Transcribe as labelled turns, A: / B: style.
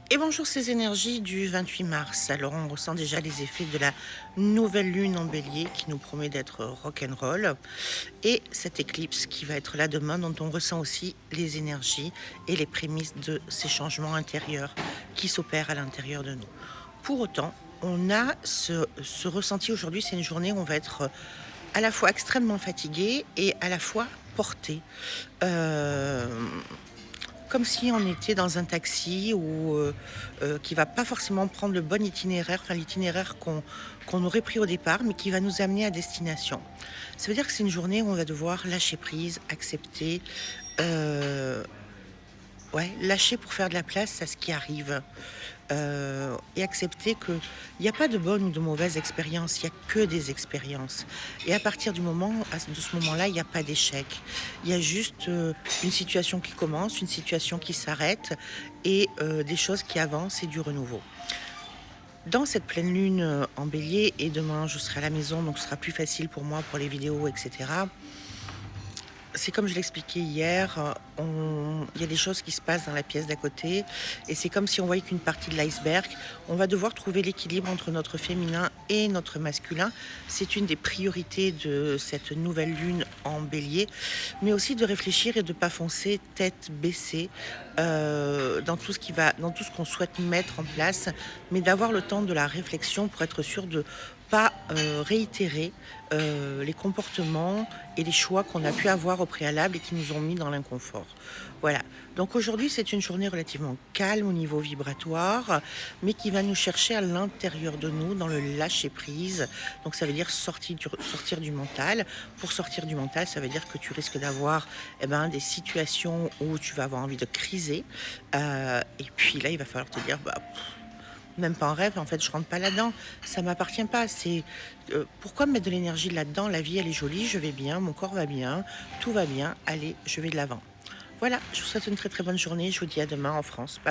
A: Et bonjour ces énergies du 28 mars. Alors on ressent déjà les effets de la nouvelle lune en bélier qui nous promet d'être rock'n'roll et cette éclipse qui va être là demain dont on ressent aussi les énergies et les prémices de ces changements intérieurs qui s'opèrent à l'intérieur de nous. Pour autant, on a ce ressenti aujourd'hui, c'est une journée où on va être à la fois extrêmement fatigué et à la fois porté. Euh, Comme si on était dans un taxi ou qui va pas forcément prendre le bon itinéraire, enfin l'itinéraire qu'on aurait pris au départ, mais qui va nous amener à destination. Ça veut dire que c'est une journée où on va devoir lâcher prise, accepter, heu, ouais, lâcher pour faire de la place à ce qui arrive, et accepter qu'il y a pas de bonnes ou de mauvaises expériences, il y a que des expériences et à partir du moment de ce moment-là, il y a pas d'échec. Il y a juste, une situation qui commence, une situation qui s'arrête et des choses qui avancent et du renouveau. Dans cette pleine lune, en bélier et demain je serai à la maison donc ce sera plus facile pour moi pour les vidéos et cetera. C'est comme je l'expliquais hier, il y a des choses qui se passent dans la pièce d'à côté et c'est comme si on voyait qu'une partie de l'iceberg. On va devoir trouver l'équilibre entre notre féminin et notre masculin. C'est une des priorités de cette nouvelle lune en bélier, mais aussi de réfléchir et de ne pas foncer tête baissée dans tout ce qu'on souhaite mettre en place, mais d'avoir le temps de la réflexion pour être sûr de pas réitérer les comportements et les choix qu'on a pu avoir au préalable et qui nous ont mis dans l'inconfort. Voilà. Donc aujourd'hui, c'est une journée relativement calme au niveau vibratoire, mais qui va nous chercher à l'intérieur de nous, dans le lâcher prise. Donc ça veut dire sortir du mental. Pour sortir du mental, ça veut dire que tu risques d'avoir des situations où tu vas avoir envie de criser. Et puis là, il va falloir te dire, même pas en rêve, en fait, je rentre pas là-dedans. Ça m'appartient pas. Pourquoi me mettre de l'énergie là-dedans? La vie, elle est jolie, je vais bien, mon corps va bien, tout va bien. Allez, je vais de l'avant. Voilà, je vous souhaite une très très bonne journée. Je vous dis à demain en France. Bye.